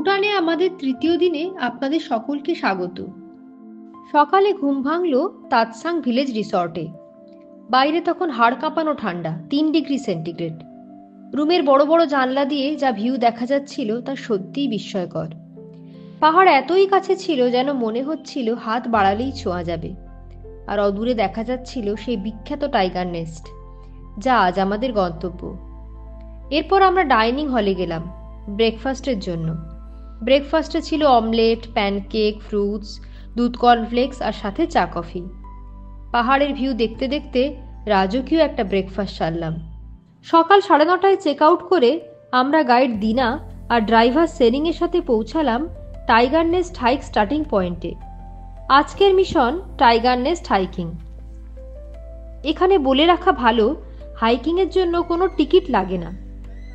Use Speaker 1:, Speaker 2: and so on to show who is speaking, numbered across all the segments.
Speaker 1: ভুটানে আমাদের তৃতীয় দিনে আপনাদের সকলকে স্বাগত। সকালে ঘুম ভাঙল তাতসাং ভিলেজ রিসর্টে। বাইরে তখন হাড় কাঁপানো ঠান্ডা, 3 ডিগ্রি সেন্টিগ্রেড। রুমের বড় বড় জানলা দিয়ে যা ভিউ দেখা যাচ্ছিল তা সত্যিই বিস্ময়কর। পাহাড় এতই কাছে ছিল যেন মনে হচ্ছিল হাত বাড়ালেই ছোঁয়া যাবে। আর অদূরে দেখা যাচ্ছিল সেই বিখ্যাত টাইগার নেস্ট, যা আজ আমাদের গন্তব্য। এরপর আমরা ডাইনিং হলে গেলাম ব্রেকফাস্টের জন্য। ব্রেকফাস্টে ছিল অমলেট, প্যানকেক, ফ্রুটস, দুধ কর্নফ্লেক্স আর সাথে চা কফি। পাহাড়ের ভিউ দেখতে দেখতে রাজকীয় একটা ব্রেকফাস্ট সারলাম। সকাল 9:30টায় চেক আউট করে আমরা গাইড দিনা আর ড্রাইভার সেরিংয়ের সাথে পৌঁছালাম টাইগার নেস্ট হাইক স্টার্টিং পয়েন্টে। আজকের মিশন টাইগার নেস্ট হাইকিং। এখানে বলে রাখা ভালো, হাইকিংয়ের জন্য কোনো টিকিট লাগে না,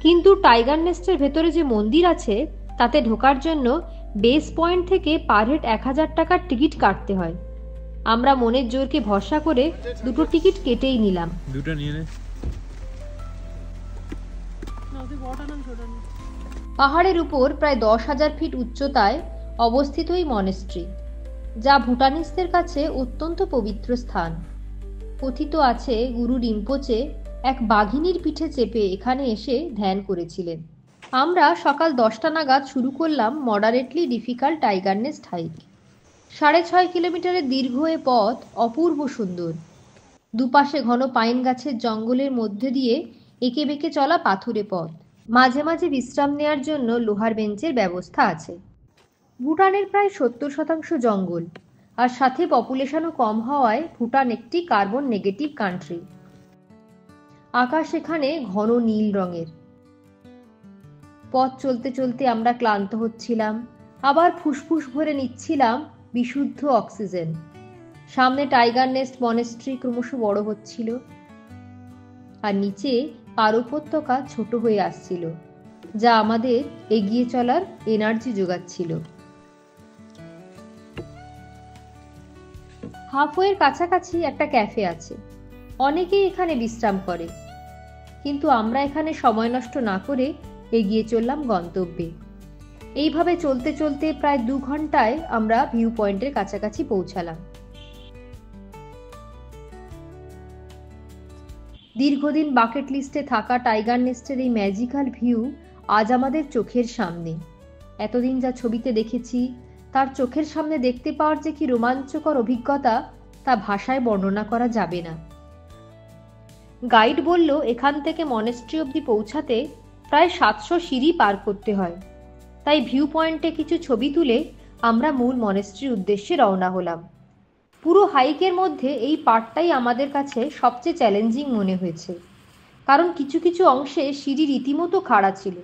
Speaker 1: কিন্তু টাইগার নেস্টের ভেতরে যে মন্দির আছে তাতে ঢোকার জন্য বেস পয়েন্ট থেকে পার হেড 1000 টাকার টিকিট কাটতে হয়। আমরা মনের জোরকে ভরসা করে দুটো টিকিট কেটেই নিলাম।
Speaker 2: দুটো নিয়ে নে।
Speaker 1: পাহাড়ের উপর প্রায় 10,000 ফিট উচ্চতায় অবস্থিত এই মনেস্ট্রি, যা ভুটানিসদের কাছে অত্যন্ত পবিত্র স্থান। কথিত আছে গুরু রিম্পোচে এক বাঘিনীর পিঠে চেপে এখানে এসে ধ্যান করেছিলেন। আমরা সকাল 10টা নাগাদ শুরু করলাম moderately difficult tiger nest hike. 6.5 কিলোমিটারের দীর্ঘ এ পথ অপূর্ব সুন্দর। দুপাশে ঘন পাইন গাছের জঙ্গলের মধ্যে দিয়ে এঁকে বেঁকে চলা পাথুরে পথ। মাঝে মাঝে বিশ্রাম নেওয়ার জন্য লোহার বেঞ্চের ব্যবস্থা আছে। ভুটানের প্রায় 70% জঙ্গল, আর সাথে পপুলেশনও কম হওয়ায় ভুটান একটি কার্বন নেগেটিভ কান্ট্রি। আকাশ এখানে ঘন নীল রঙের। পথ চলতে চলতে আমরা ক্লান্ত হচ্ছিলাম, আবার ফুসফুস ভরে নিচ্ছিলাম বিশুদ্ধ অক্সিজেন। সামনে টাইগার নেস্ট মনেস্ট্রি ক্রমশ বড় হচ্ছিল, আর নিচে পার উপত্যকা ছোট হয়ে আসছিল, যা আমাদের এগিয়ে চলার এনার্জি যোগাচ্ছিল। হাফওয়ের কাছাকাছি একটা ক্যাফে আছে, অনেকেই এখানে বিশ্রাম করে, কিন্তু আমরা এখানে সময় নষ্ট না করে এগিয়ে চললাম গন্তব্যে। এইভাবে চলতে চলতে প্রায় 2 ঘন্টায় আমরা ভিউ পয়েন্টের কাছাকাছি পৌঁছালাম। দীর্ঘদিন বাকেট লিস্টে থাকা টাইগার নেস্টের এই ম্যাজিক্যাল ভিউ আজ আমাদের চোখের সামনে। এতদিন যা ছবিতে দেখেছি তার চোখের সামনে দেখতে পাওয়ার যে কি রোমাঞ্চকর অভিজ্ঞতা, তা ভাষায় বর্ণনা করা যাবে না। গাইড বলল এখান থেকে মনেস্ট্রি অবধি পৌঁছাতে প্রায় 700 সিঁড়ি পার করতে হয়। তাই ভিউ পয়েন্টে কিছু ছবি তুলে আমরা মূল মনেস্ট্রির উদ্দেশ্যে রওনা হলাম। পুরো হাইকের মধ্যে এই পার্টটাই আমাদের কাছে সবচেয়ে চ্যালেঞ্জিং মনে হয়েছে, কারণ কিছু কিছু অংশে সিঁড়ি রীতিমতো খাড়া ছিল।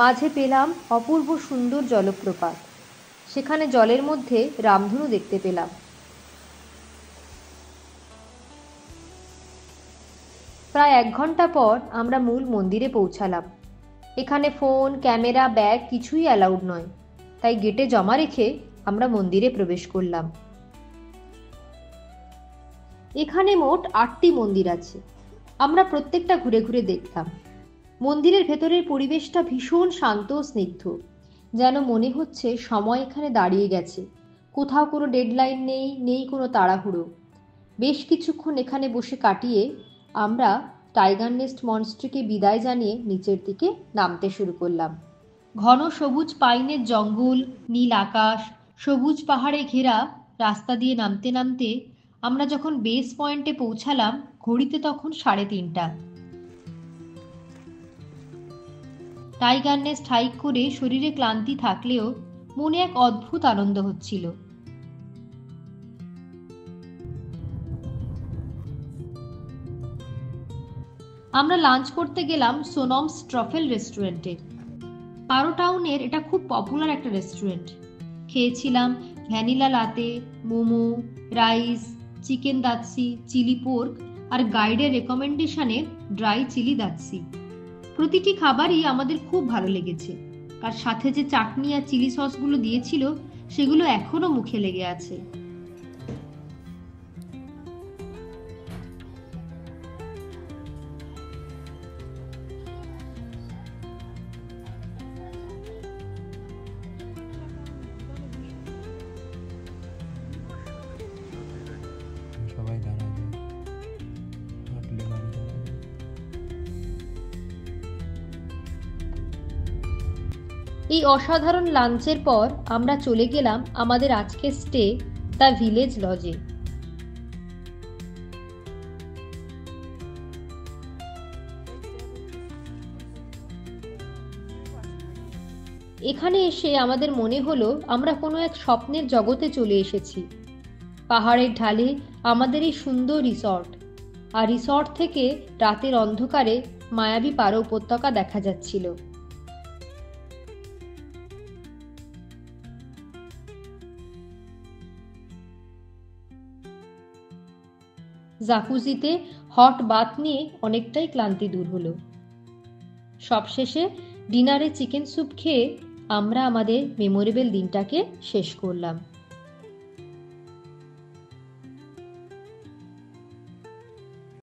Speaker 1: মাঝে পেলাম অপূর্ব সুন্দর জলপ্রপাত, সেখানে জলের মধ্যে রামধনু দেখতে পেলাম। প্রায় 1 ঘন্টা পর আমরা মূল মন্দিরে পৌঁছালাম। এখানে ফোন, ক্যামেরা, ব্যাগ কিছুই অ্যালাউড নয়, তাই গেটে জমা রেখে আমরা মন্দিরে প্রবেশ করলাম। এখানে মোট 8টি মন্দির আছে। আমরা প্রত্যেকটা ঘুরে ঘুরে দেখলাম। মন্দিরের ভেতরের পরিবেশটা ভীষণ শান্ত ও স্নিগ্ধ, যেন মনে হচ্ছে সময় এখানে দাঁড়িয়ে গেছে। কোথাও কোনো ডেডলাইন নেই, নেই কোনো তাড়াহুড়ো। বেশ কিছুক্ষণ এখানে বসে কাটিয়ে আমরা টাইগার নেস্ট মনেস্ট্রিকে বিদায় জানিয়ে নিচের দিকে নামতে শুরু করলাম। ঘন সবুজ পাইনের জঙ্গল, নীল আকাশ, সবুজ পাহাড়ে ঘেরা রাস্তা দিয়ে নামতে নামতে আমরা যখন বেস পয়েন্টে পৌঁছালাম ঘড়িতে তখন 3:30। টাইগার নেস্ট হাইক করে শরীরে ক্লান্তি থাকলেও মনে এক অদ্ভুত আনন্দ হচ্ছিল। আমরা লাঞ্চ করতে গেলাম সোনমস ট্রফেল রেস্টুরেন্টে। পারো টাউনের এটা খুব পপুলার একটা রেস্টুরেন্ট। খেয়েছিলাম vanilla latte, momo, rice, chicken datshi, chilli pork আর গাইডের রেকমেন্ডেশনে ড্রাই চিলি দাৎসি। প্রতিটি খাবারই আমাদের খুব ভালো লেগেছে, আর সাথে যে চাটনি আর চিলি সসগুলো দিয়েছিল সেগুলো এখনো মুখে লেগে আছে। এই অসাধারণ লাঞ্চের পর আমরা চলে গেলাম আমাদের আজকের স্টে দ্য ভিলেজ লজে। এখানে এসে আমাদের মনে হলো আমরা কোনো এক স্বপ্নের জগতে চলে এসেছি। পাহাড়ের ঢালে আমাদের এই সুন্দর রিসর্ট, আর রিসর্ট থেকে রাতের অন্ধকারে মায়াবী পারো উপত্যকা দেখা যাচ্ছিল। জাকুজিতে হট বাথ নিয়ে অনেকটাই ক্লান্তি দূর হলো। সবশেষে ডিনারে চিকেন স্যুপ খেয়ে আমরা আমাদের মেমোরেবল দিনটাকে শেষ করলাম।